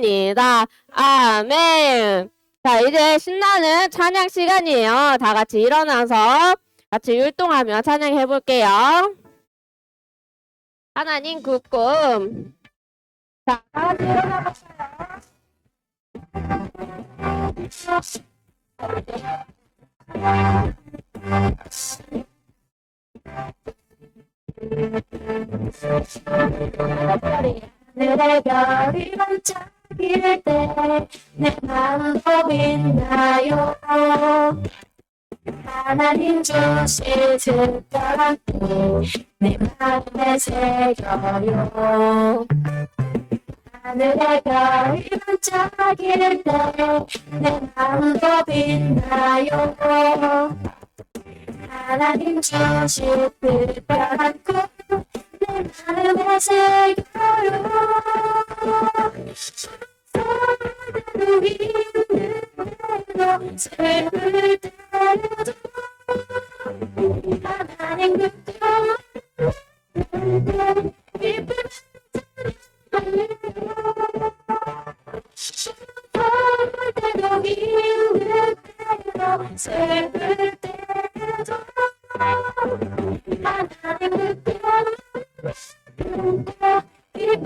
합니다. 아멘. 자, 이제 신나는 찬양 시간이에요. 다 같이 일어나서 같이 율동하며 찬양해 볼게요. 하나님 국금. 자, 다 같이 일어나 볼까요? 하늘의 별이 반짝일 때 내 마음도 빛나요. 하나님 주신 특별한 뜻내 마음에 새겨요. 하늘의 별이 반짝일 때 내 마음도 빛나요. 하나님 주신 특별한 뜻내 마음에 새겨요. 서로 힘들고 슬플 때도 하나님 그때 기쁨 서울 때도 힘들 때도 슬플 때도 하나님 그때 기쁨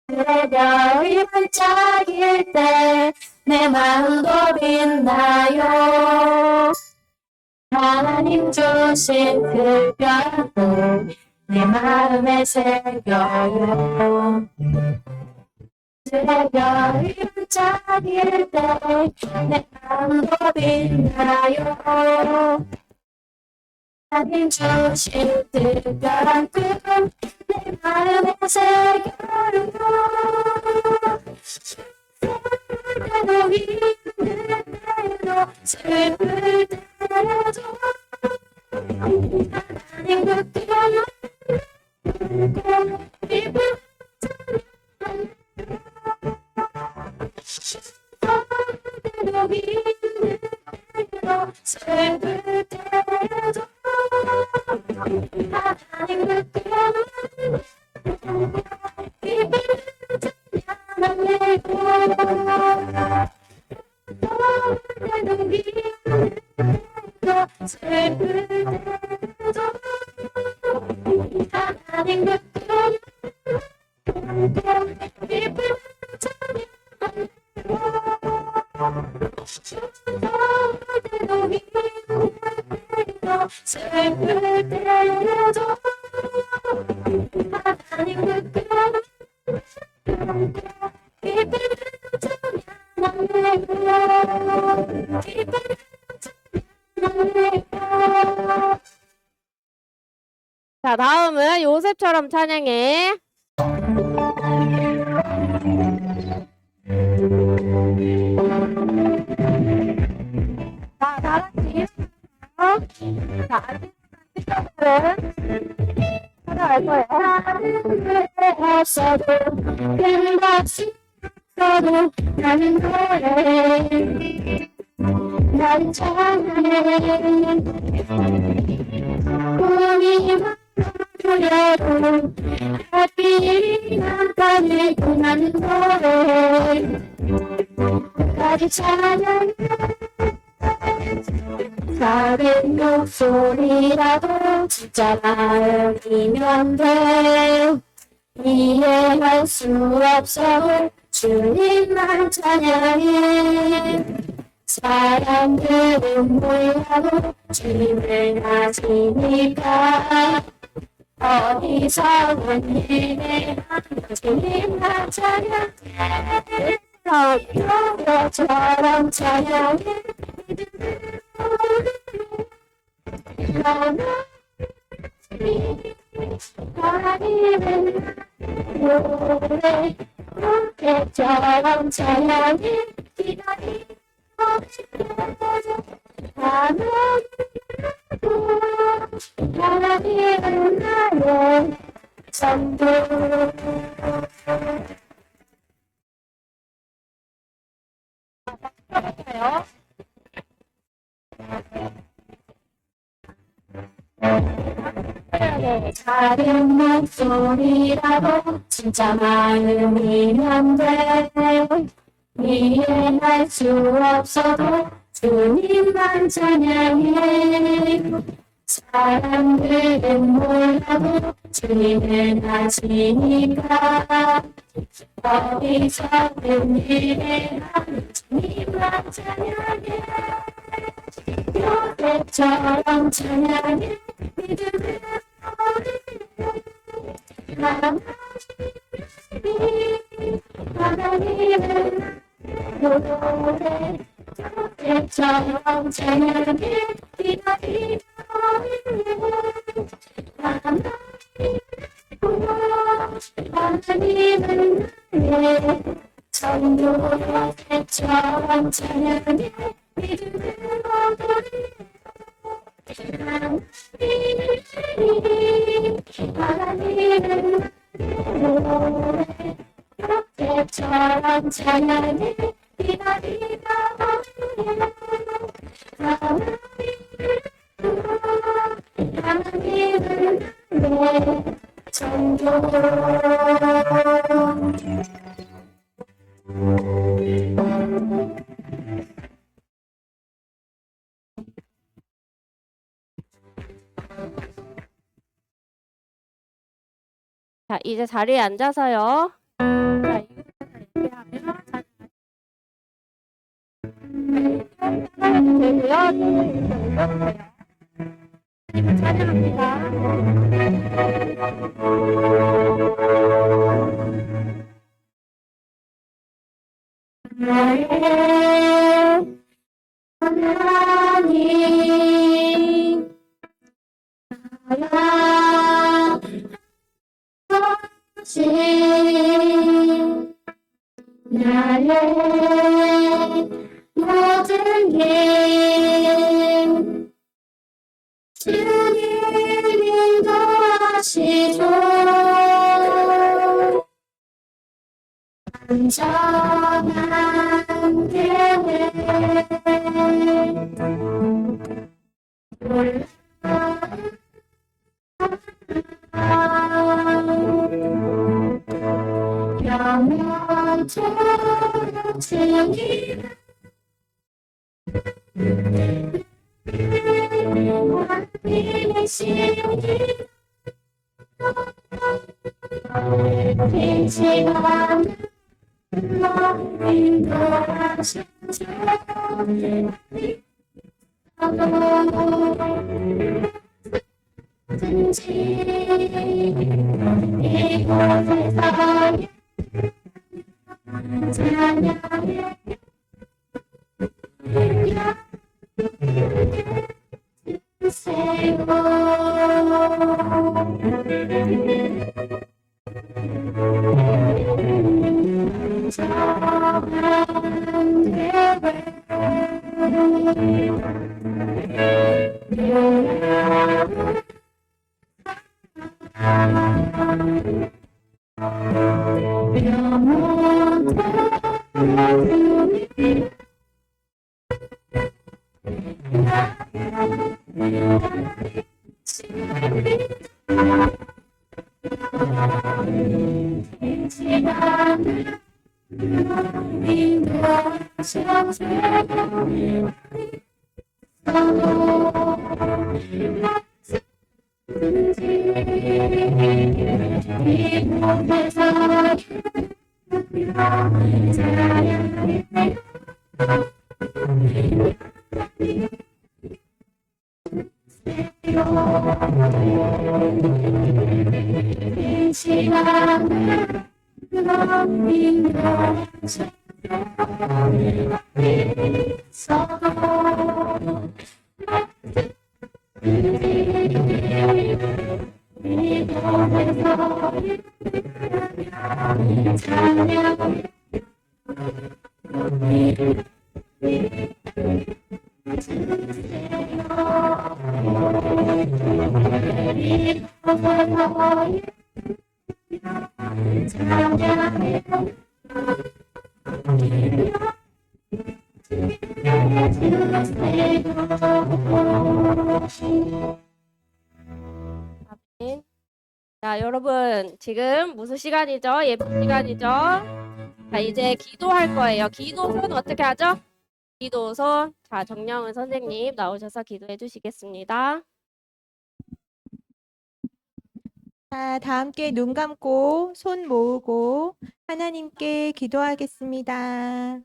하늘의 별이 반짝일 때 내 마음도 빛나요. 하나님 주신 특별한 뜻 내 마음에 새겨요. 하늘의 별이 반짝일 때 내 마음도 빛나요. 하나님 주신 특별한 뜻 내 마음에 새겨요. 때도 힘들 때도 슬플 때도 하나님 그때 기쁨 때도 힘들 때도 슬플 때도 하나님 그때 기쁨 찬양하고 때도 힘들 때도 슬플 때도 하나님 그때 기쁨 찬양하고 때도 힘들 때도 슬플 때도 하나님 그때 기쁨 찬양하고 기쁨 찬양하고. 자, 다음은 요셉처럼 찬양해. 자, 다 같이. 자, 아직은 찾아갈 거예요. 하늘에서도 뱀같이 써도 나는 노래 난 찬양해. 꿈이 많아져도 하필이 나타내고 나는 노래 끝까지 찬양해. 작은 목소리라도 진짜 마음이면 돼. 이해할 수 없어 주님만 찬양해. 사람들은 몰라도 주님을 아시니까 어디서든 일해도 주님만 찬양해. 너처럼 찬양해. 하나님은 노래 노래처럼 찬양해. 기다리고 하나님은 나의 전부. 해볼까요? 작은 목소리라도 진짜 마음이면 돼. 이해할 수 없어도 주님만 찬양해. 사람들은 몰라도 주님은 아시니까. 어디서든 일해하는 주님만 찬양해. 요새처럼 찬양해. 믿음을 하나님은 노래 요새처럼 찬양해. 기다리며 하나님은 내 성도의 새처럼 찬양해. 믿음을 하나님은 노래 요새처럼 찬양해. 기다리며 하나님은 내 성도. 자, 이제 자리에 앉아서요. 자, 이렇게 하면 되고요. 찬양합니다. 나의 하나님 사랑하신 나의 모든 게 주님 인도하시죠. 안전한 계획 영원토록 주님 하나님의 신이 빛이만 인도하시죠. 이곳에서 찬양해 주세요. 정한 계획 아멘. 자, 여러분, 지금 무슨 시간이죠? 예배 시간이죠? 자, 이제 기도할 거예요. 기도손 어떻게 하죠? 기도손. 자, 정영은 선생님 나오셔서 기도해 주시겠습니다. 자, 다 함께 눈 감고 손 모으고 하나님께 기도하겠습니다.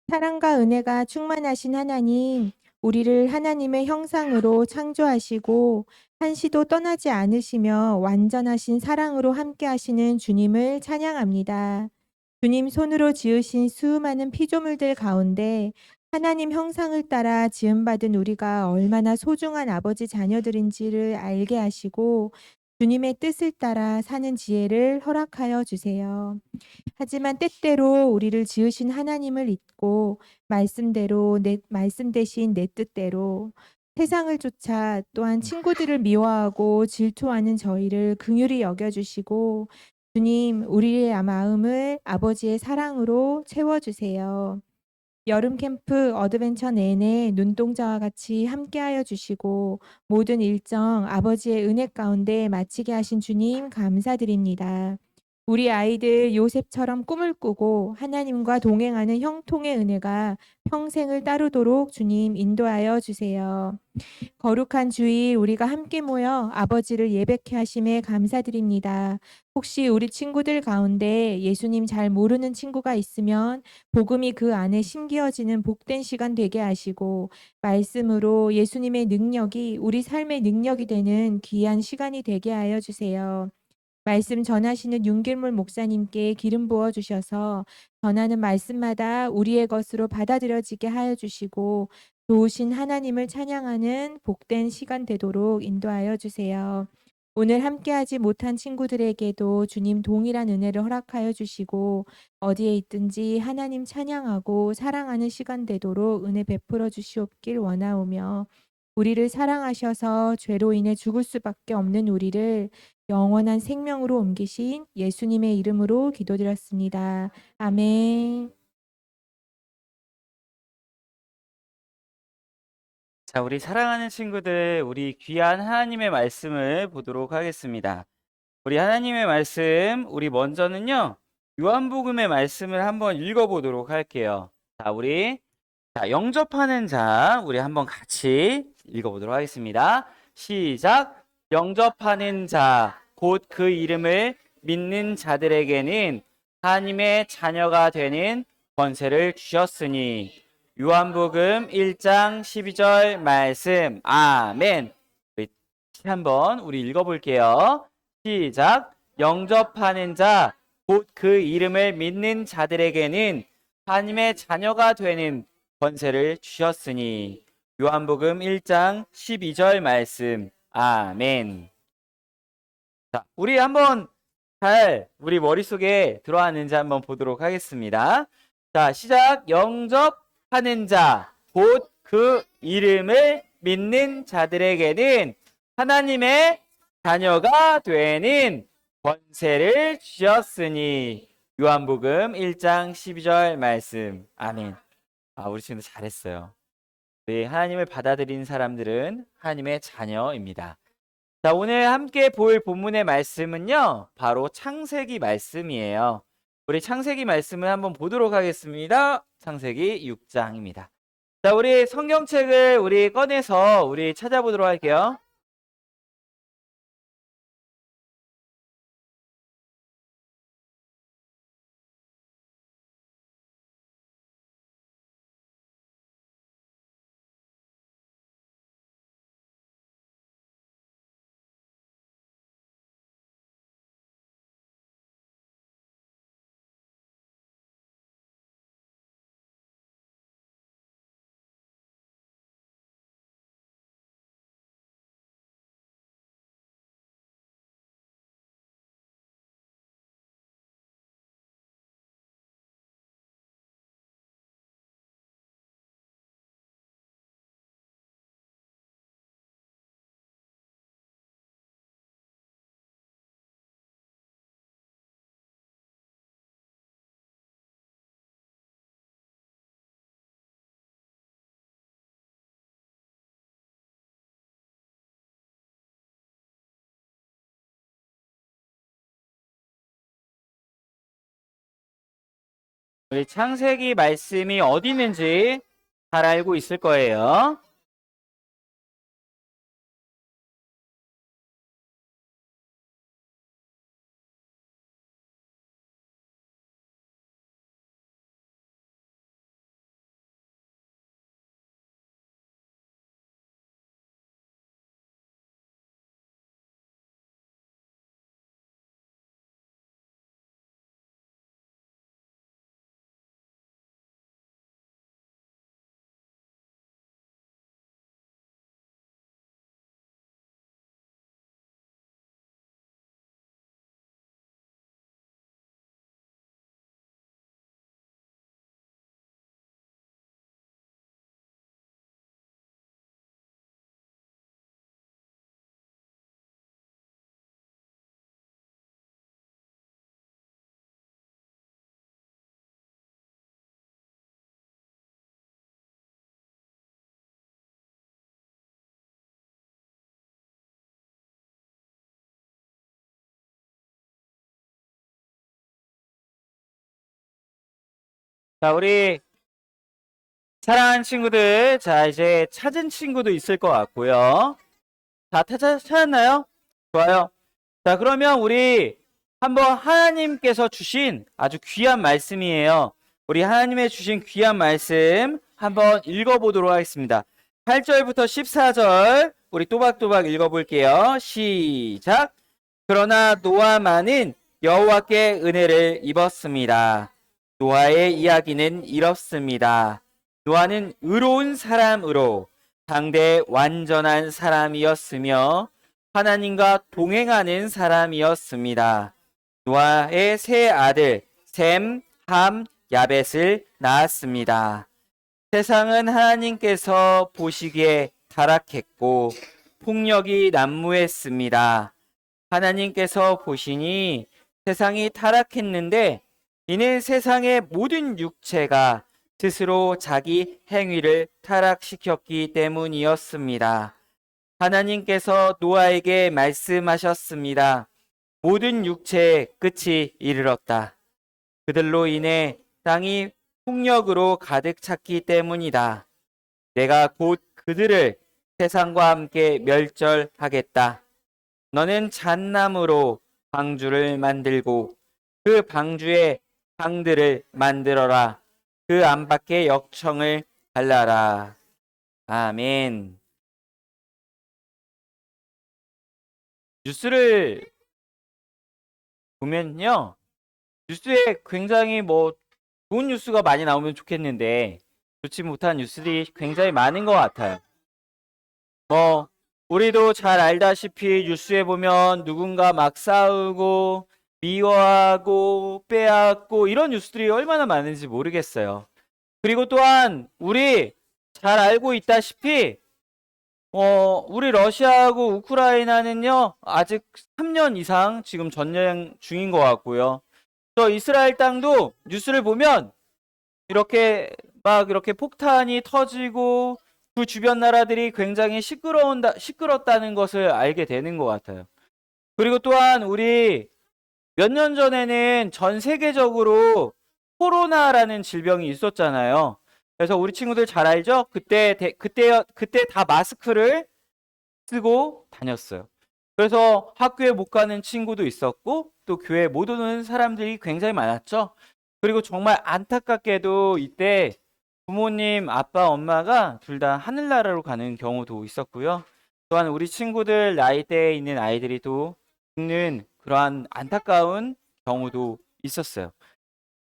사랑과 은혜가 충만하신 하나님, 우리를 하나님의 형상으로 창조하시고 한시도 떠나지 않으시며 완전하신 사랑으로 함께 하시는 주님을 찬양합니다. 주님 손으로 지으신 수많은 피조물들 가운데 하나님 형상을 따라 지음받은 우리가 얼마나 소중한 아버지 자녀들인지를 알게 하시고 주님의 뜻을 따라 사는 지혜를 허락하여 주세요. 하지만 때때로 우리를 지으신 하나님을 잊고 말씀 대신 내 뜻대로 세상을 쫓아 또한 친구들을 미워하고 질투하는 저희를 긍휼히 여겨주시고 주님, 우리의 마음을 아버지의 사랑으로 채워주세요. 여름 캠프 어드벤처 내내 눈동자와 같이 함께하여 주시고 모든 일정 아버지의 은혜 가운데 마치게 하신 주님 감사드립니다. 우리 아이들 요셉처럼 꿈을 꾸고 하나님과 동행하는 형통의 은혜가 평생을 따르도록 주님 인도하여 주세요. 거룩한 주일 우리가 함께 모여 아버지를 예배케 하심에 감사드립니다. 혹시 우리 친구들 가운데 예수님 잘 모르는 친구가 있으면 복음이 그 안에 심기어지는 복된 시간 되게 하시고 말씀으로 예수님의 능력이 우리 삶의 능력이 되는 귀한 시간이 되게 하여 주세요. 말씀 전하시는 윤길물 목사님께 기름 부어 주셔서 전하는 말씀마다 우리의 것으로 받아들여지게 하여 주시고 좋으신 하나님을 찬양하는 복된 시간 되도록 인도하여 주세요. 오늘 함께하지 못한 친구들에게도 주님 동일한 은혜를 허락하여 주시고 어디에 있든지 하나님 찬양하고 사랑하는 시간 되도록 은혜 베풀어 주시옵길 원하오며 우리를 사랑하셔서 죄로 인해 죽을 수밖에 없는 우리를 영원한 생명으로 옮기신 예수님의 이름으로 기도드렸습니다. 아멘. 자, 우리 사랑하는 친구들, 우리 귀한 하나님의 말씀을 보도록 하겠습니다. 우리 하나님의 말씀, 우리 먼저는요, 요한복음의 말씀을 한번 읽어보도록 할게요. 자, 영접하는 자, 우리 한번 같이 읽어보도록 하겠습니다. 시작! 영접하는 자, 곧 그 이름을 믿는 자들에게는 하나님의 자녀가 되는 권세를 주셨으니, 요한복음 1장 12절 말씀. 아멘. 우리 한번 우리 읽어볼게요. 시작. 영접하는 자, 곧 그 이름을 믿는 자들에게는 하나님의 자녀가 되는 권세를 주셨으니. 요한복음 1장 12절 말씀. 아멘. 자, 우리 한번 잘 우리 머릿속에 들어왔는지 한번 보도록 하겠습니다. 자, 시작. 영접하는 자, 곧 그 이름을 믿는 자들에게는 하나님의 자녀가 되는 권세를 주셨으니. 요한복음 1장 12절 말씀. 아멘. 우리 친구들 잘했어요. 우리 하나님을 받아들인 사람들은 하나님의 자녀입니다. 자, 오늘 함께 볼 본문의 말씀은요, 바로 창세기 말씀이에요. 우리 창세기 말씀을 한번 보도록 하겠습니다. 창세기 6장입니다. 자, 우리 성경책을 우리 꺼내서 우리 찾아보도록 할게요. 우리 창세기 말씀이 어디 있는지 잘 알고 있을 거예요. 자, 우리 사랑하는 친구들, 자, 이제 찾은 친구도 있을 것 같고요. 다 찾았나요? 좋아요. 자, 그러면 우리 한번 하나님께서 주신 아주 귀한 말씀이에요. 우리 하나님의 주신 귀한 말씀 한번 읽어보도록 하겠습니다. 8절부터 14절 우리 또박또박 읽어볼게요. 시작. 그러나 노아만은 여호와께 은혜를 입었습니다. 노아의 이야기는 이렇습니다. 노아는 의로운 사람으로 당대 완전한 사람이었으며 하나님과 동행하는 사람이었습니다. 노아의 세 아들 셈, 함, 야벳을 낳았습니다. 세상은 하나님께서 보시기에 타락했고 폭력이 난무했습니다. 하나님께서 보시니 세상이 타락했는데 이는 세상의 모든 육체가 스스로 자기 행위를 타락시켰기 때문이었습니다. 하나님께서 노아에게 말씀하셨습니다. 모든 육체의 끝이 이르렀다. 그들로 인해 땅이 폭력으로 가득 찼기 때문이다. 내가 곧 그들을 세상과 함께 멸절하겠다. 너는 잣나무로 방주를 만들고 그 방주에 방들을 만들어라. 그 안팎에 역청을 발라라. 아멘. 뉴스를 보면요. 뉴스에 굉장히 좋은 뉴스가 많이 나오면 좋겠는데 좋지 못한 뉴스들이 굉장히 많은 것 같아요. 우리도 잘 알다시피 뉴스에 보면 누군가 막 싸우고 미워하고 빼앗고 이런 뉴스들이 얼마나 많은지 모르겠어요. 그리고 또한 우리 잘 알고 있다시피 우리 러시아하고 우크라이나는요 아직 3년 이상 지금 전쟁 중인 것 같고요. 저 이스라엘 땅도 뉴스를 보면 이렇게 폭탄이 터지고 그 주변 나라들이 굉장히 시끄럽다는 것을 알게 되는 것 같아요. 그리고 또한 우리 몇 년 전에는 전 세계적으로 코로나라는 질병이 있었잖아요. 그래서 우리 친구들 잘 알죠? 그때 다 마스크를 쓰고 다녔어요. 그래서 학교에 못 가는 친구도 있었고 또 교회에 못 오는 사람들이 굉장히 많았죠. 그리고 정말 안타깝게도 이때 부모님, 아빠, 엄마가 둘 다 하늘나라로 가는 경우도 있었고요. 또한 우리 친구들 나이대에 있는 아이들이 또 죽는 그러한 안타까운 경우도 있었어요.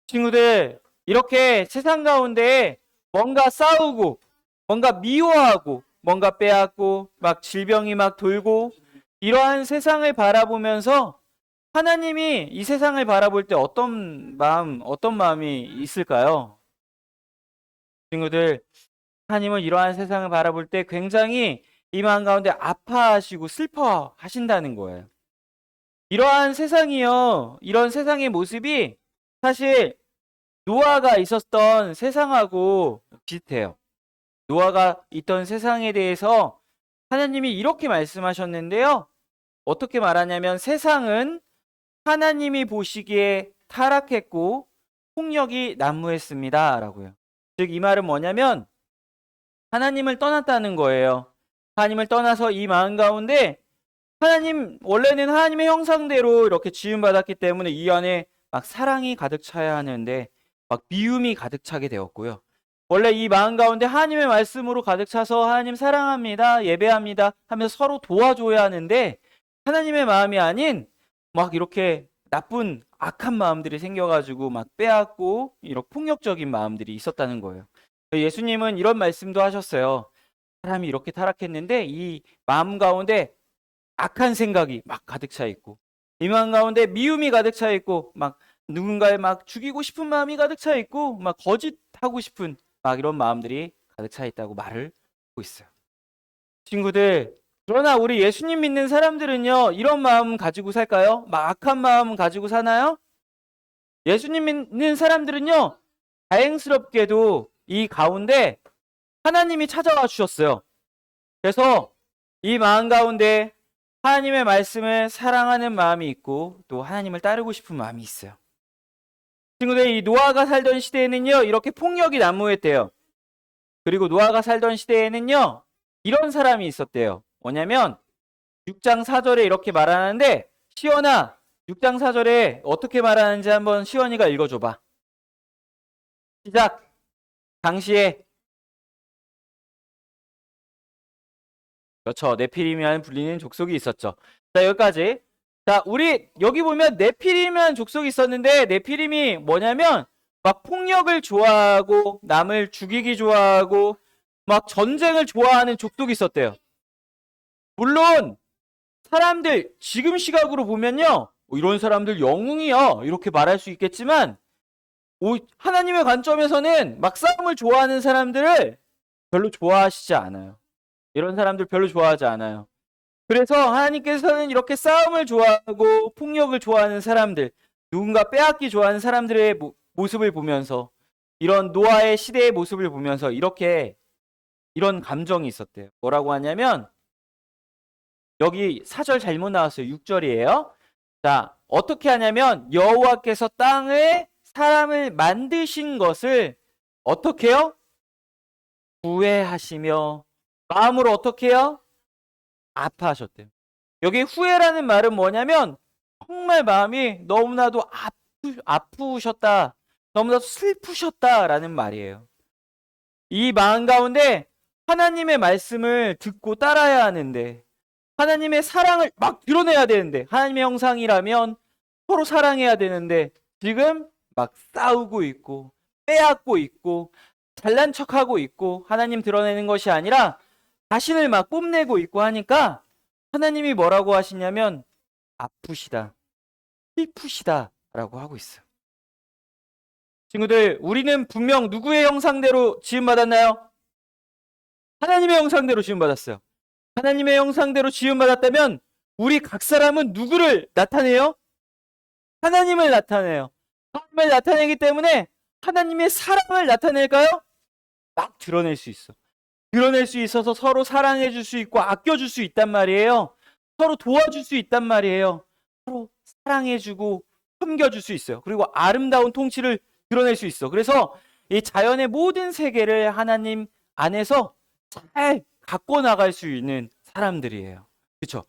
친구들, 이렇게 세상 가운데 뭔가 싸우고, 뭔가 미워하고, 뭔가 빼앗고, 막 질병이 막 돌고, 이러한 세상을 바라보면서 하나님이 이 세상을 바라볼 때 어떤 마음이 있을까요? 친구들, 하나님은 이러한 세상을 바라볼 때 굉장히 이 마음 가운데 아파하시고 슬퍼하신다는 거예요. 이러한 세상이요. 이런 세상의 모습이 사실 노아가 있었던 세상하고 비슷해요. 노아가 있던 세상에 대해서 하나님이 이렇게 말씀하셨는데요. 어떻게 말하냐면 세상은 하나님이 보시기에 타락했고 폭력이 난무했습니다라고요. 즉 이 말은 뭐냐면 하나님을 떠났다는 거예요. 하나님을 떠나서 이 마음 가운데 원래는 하나님의 형상대로 이렇게 지음받았기 때문에 이 안에 막 사랑이 가득 차야 하는데 막 미움이 가득 차게 되었고요. 원래 이 마음 가운데 하나님의 말씀으로 가득 차서 하나님 사랑합니다, 예배합니다 하면서 서로 도와줘야 하는데 하나님의 마음이 아닌 막 이렇게 나쁜 악한 마음들이 생겨가지고 막 빼앗고 이렇게 폭력적인 마음들이 있었다는 거예요. 예수님은 이런 말씀도 하셨어요. 사람이 이렇게 타락했는데 이 마음 가운데 악한 생각이 막 가득 차 있고 이 마음 가운데 미움이 가득 차 있고 막 누군가를 막 죽이고 싶은 마음이 가득 차 있고 막 거짓하고 싶은 막 이런 마음들이 가득 차 있다고 말을 하고 있어요. 친구들, 그러나 우리 예수님 믿는 사람들은요, 이런 마음 가지고 살까요? 막 악한 마음 가지고 사나요? 예수님 믿는 사람들은요, 다행스럽게도 이 가운데 하나님이 찾아와 주셨어요. 그래서 이 마음 가운데 하나님의 말씀을 사랑하는 마음이 있고 또 하나님을 따르고 싶은 마음이 있어요. 친구들, 이 노아가 살던 시대에는요, 이렇게 폭력이 난무했대요. 그리고 노아가 살던 시대에는요, 이런 사람이 있었대요. 뭐냐면 6장 4절에 이렇게 말하는데, 시원아, 6장 4절에 어떻게 말하는지 한번 시원이가 읽어줘봐. 시작. 당시에 그렇죠. 네피림이라는 불리는 족속이 있었죠. 자, 여기까지. 자, 우리 여기 보면 네피림이라는 족속이 있었는데 네피림이 뭐냐면 막 폭력을 좋아하고 남을 죽이기 좋아하고 막 전쟁을 좋아하는 족속이 있었대요. 물론 사람들 지금 시각으로 보면요, 이런 사람들 영웅이야 이렇게 말할 수 있겠지만 하나님의 관점에서는 막 싸움을 좋아하는 사람들을 별로 좋아하시지 않아요. 이런 사람들 별로 좋아하지 않아요. 그래서 하나님께서는 이렇게 싸움을 좋아하고 폭력을 좋아하는 사람들, 누군가 빼앗기 좋아하는 사람들의 모습을 보면서 이런 노아의 시대의 모습을 보면서 이런 감정이 있었대요. 뭐라고 하냐면 여기 4절 잘못 나왔어요. 6절이에요. 자, 어떻게 하냐면 여호와께서 땅에 사람을 만드신 것을 어떻게 해요? 후회하시며 마음으로 어떻게 해요? 아파하셨대요. 여기 후회라는 말은 뭐냐면 정말 마음이 너무나도 아프셨다, 너무나도 슬프셨다라는 말이에요. 이 마음 가운데 하나님의 말씀을 듣고 따라야 하는데 하나님의 사랑을 막 드러내야 되는데 하나님의 형상이라면 서로 사랑해야 되는데 지금 막 싸우고 있고 빼앗고 있고 잘난 척하고 있고 하나님 드러내는 것이 아니라 자신을 막 뽐내고 있고 하니까 하나님이 뭐라고 하시냐면 아프시다, 슬프시다 라고 하고 있어요. 친구들, 우리는 분명 누구의 형상대로 지음받았나요? 하나님의 형상대로 지음받았어요. 하나님의 형상대로 지음받았다면 우리 각 사람은 누구를 나타내요? 하나님을 나타내요. 하나님을 나타내기 때문에 하나님의 사랑을 나타낼까요? 막 드러낼 수 있어. 드러낼 수 있어서 서로 사랑해 줄 수 있고 아껴 줄 수 있단 말이에요. 서로 도와줄 수 있단 말이에요. 서로 사랑해 주고 섬겨 줄 수 있어요. 그리고 아름다운 통치를 드러낼 수 있어. 그래서 이 자연의 모든 세계를 하나님 안에서 잘 갖고 나갈 수 있는 사람들이에요. 그렇죠?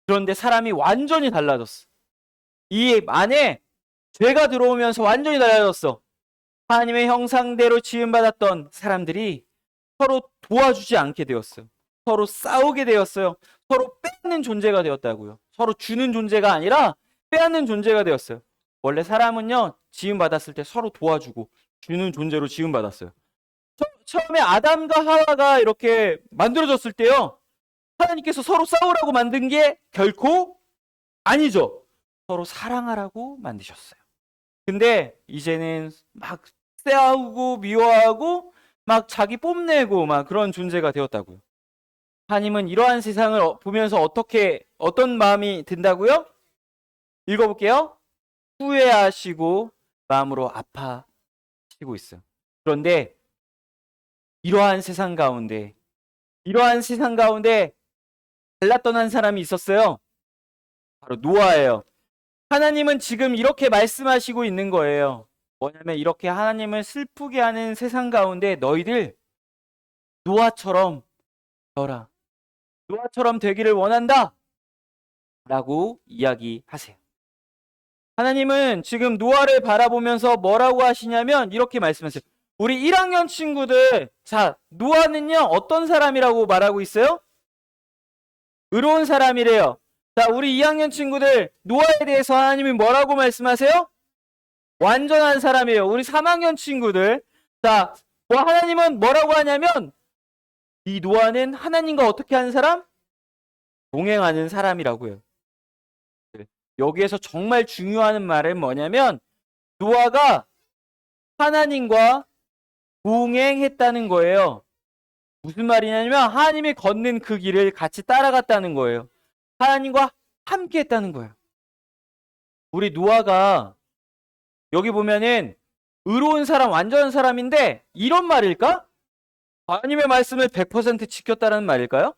그런데 사람이 완전히 달라졌어. 이 안에 죄가 들어오면서 완전히 달라졌어. 하나님의 형상대로 지음받았던 사람들이 서로 도와주지 않게 되었어요. 서로 싸우게 되었어요. 서로 빼앗는 존재가 되었다고요. 서로 주는 존재가 아니라 빼앗는 존재가 되었어요. 원래 사람은요, 지음받았을 때 서로 도와주고 주는 존재로 지음받았어요. 처음에 아담과 하와가 이렇게 만들어졌을 때요, 하나님께서 서로 싸우라고 만든 게 결코 아니죠. 서로 사랑하라고 만드셨어요. 근데 이제는 막 싸우고 미워하고 막 자기 뽐내고 막 그런 존재가 되었다고요. 하나님은 이러한 세상을 보면서 어떤 마음이 든다고요? 읽어볼게요. 후회하시고 마음으로 아파하시고 있어요. 그런데 이러한 세상 가운데 갈랐던 한 사람이 있었어요. 바로 노아예요. 하나님은 지금 이렇게 말씀하시고 있는 거예요. 뭐냐면 이렇게 하나님을 슬프게 하는 세상 가운데 너희들 노아처럼 되어라. 노아처럼 되기를 원한다. 라고 이야기하세요. 하나님은 지금 노아를 바라보면서 뭐라고 하시냐면 이렇게 말씀하세요. 우리 1학년 친구들, 자, 노아는요, 어떤 사람이라고 말하고 있어요? 의로운 사람이래요. 자, 우리 2학년 친구들, 노아에 대해서 하나님이 뭐라고 말씀하세요? 완전한 사람이에요. 우리 3학년 친구들, 자, 하나님은 뭐라고 하냐면 이 노아는 하나님과 어떻게 하는 사람? 동행하는 사람이라고요. 여기에서 정말 중요한 말은 뭐냐면 노아가 하나님과 동행했다는 거예요. 무슨 말이냐면 하나님이 걷는 그 길을 같이 따라갔다는 거예요. 하나님과 함께 했다는 거예요. 우리 노아가 여기 보면은 의로운 사람, 완전한 사람인데 이런 말일까? 하나님의 말씀을 100% 지켰다는 말일까요?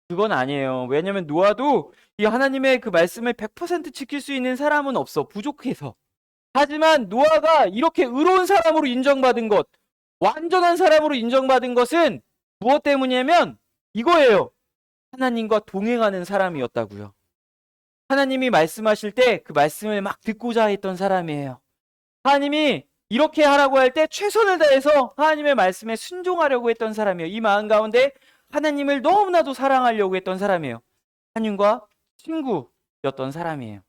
그건 아니에요. 왜냐면 노아도 이 하나님의 그 말씀을 100% 지킬 수 있는 사람은 없어. 부족해서. 하지만 노아가 이렇게 의로운 사람으로 인정받은 것, 완전한 사람으로 인정받은 것은 무엇 때문이냐면 이거예요. 하나님과 동행하는 사람이었다고요. 하나님이 말씀하실 때 그 말씀을 막 듣고자 했던 사람이에요. 하나님이 이렇게 하라고 할 때 최선을 다해서 하나님의 말씀에 순종하려고 했던 사람이에요. 이 마음 가운데 하나님을 너무나도 사랑하려고 했던 사람이에요. 하나님과 친구였던 사람이에요.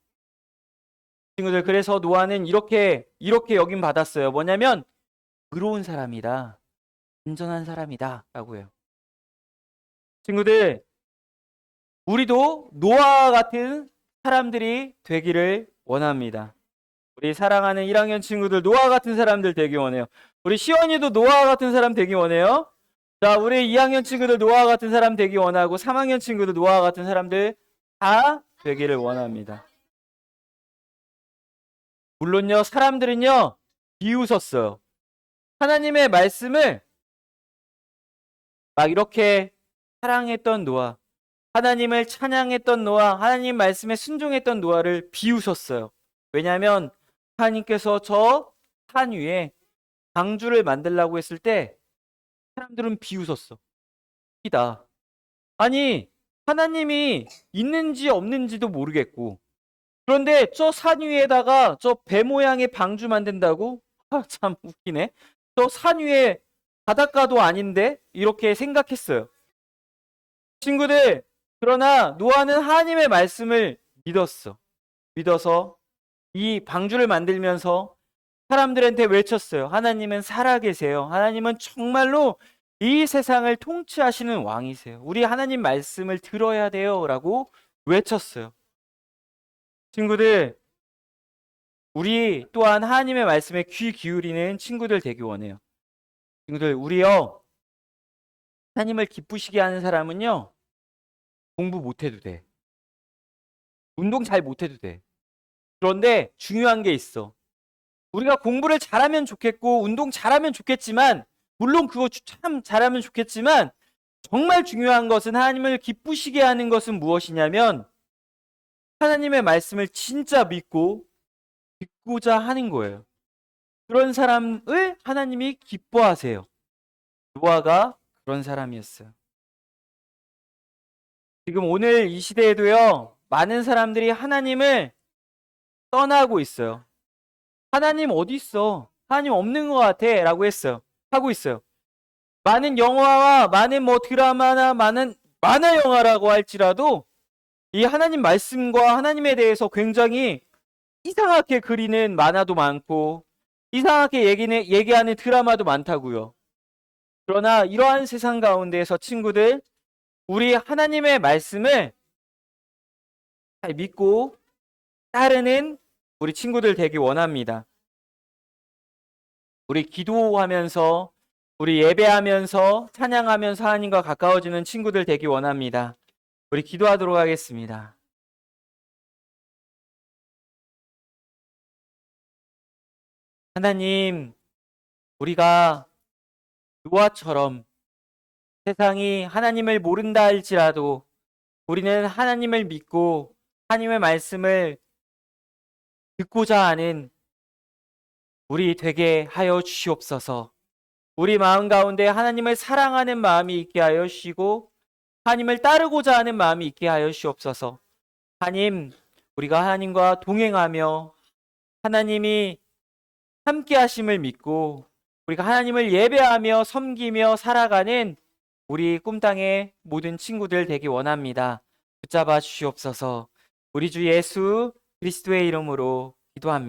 친구들, 그래서 노아는 이렇게 여김 받았어요. 뭐냐면 의로운 사람이다. 온전한 사람이다. 라고 해요. 친구들, 우리도 노아 같은 사람들이 되기를 원합니다. 우리 사랑하는 1학년 친구들, 노아 같은 사람들 되기 원해요. 우리 시원이도 노아 같은 사람 되기 원해요. 자, 우리 2학년 친구들 노아 같은 사람 되기 원하고 3학년 친구들 노아 같은 사람들 다 되기를 원합니다. 물론요, 사람들은요, 비웃었어요. 하나님의 말씀을 막 이렇게 사랑했던 노아, 하나님을 찬양했던 노아, 하나님 말씀에 순종했던 노아를 비웃었어요. 왜냐하면 하나님께서 저 산 위에 방주를 만들라고 했을 때 사람들은 비웃었어. 이다. 아니, 하나님이 있는지 없는지도 모르겠고, 그런데 저 산 위에다가 저 배 모양의 방주 만든다고? 참 웃기네. 저 산 위에 바닷가도 아닌데? 이렇게 생각했어요. 친구들, 그러나 노아는 하나님의 말씀을 믿었어. 믿어서 이 방주를 만들면서 사람들한테 외쳤어요. 하나님은 살아계세요. 하나님은 정말로 이 세상을 통치하시는 왕이세요. 우리 하나님 말씀을 들어야 돼요. 라고 외쳤어요. 친구들, 우리 또한 하나님의 말씀에 귀 기울이는 친구들 되기 원해요. 친구들, 우리요, 하나님을 기쁘시게 하는 사람은요, 공부 못해도 돼. 운동 잘 못해도 돼. 그런데 중요한 게 있어. 우리가 공부를 잘하면 좋겠고 운동 잘하면 좋겠지만, 물론 그거 참 잘하면 좋겠지만, 정말 중요한 것은 하나님을 기쁘시게 하는 것은 무엇이냐면 하나님의 말씀을 진짜 믿고 듣고자 하는 거예요. 그런 사람을 하나님이 기뻐하세요. 노아가 그런 사람이었어요. 지금 오늘 이 시대에도요, 많은 사람들이 하나님을 떠나고 있어요. 하나님 어디 있어? 하나님 없는 것 같아. 라고 하고 있어요. 많은 영화와 많은 드라마나 많은 만화 영화라고 할지라도 이 하나님 말씀과 하나님에 대해서 굉장히 이상하게 그리는 만화도 많고 이상하게 얘기하는 드라마도 많다고요. 그러나 이러한 세상 가운데에서 친구들, 우리 하나님의 말씀을 잘 믿고 따르는 우리 친구들 되기 원합니다. 우리 기도하면서, 우리 예배하면서, 찬양하면서 하나님과 가까워지는 친구들 되기 원합니다. 우리 기도하도록 하겠습니다. 하나님, 우리가 노아처럼 세상이 하나님을 모른다 할지라도 우리는 하나님을 믿고 하나님의 말씀을 듣고자 하는 우리 되게 하여 주시옵소서. 우리 마음 가운데 하나님을 사랑하는 마음이 있게 하여 주시고 하나님을 따르고자 하는 마음이 있게 하여 주시옵소서. 하나님, 우리가 하나님과 동행하며 하나님이 함께 하심을 믿고 우리가 하나님을 예배하며 섬기며 살아가는 우리 꿈땅의 모든 친구들 되기 원합니다. 붙잡아 주시옵소서. 우리 주 예수 그리스도의 이름으로 기도합니다.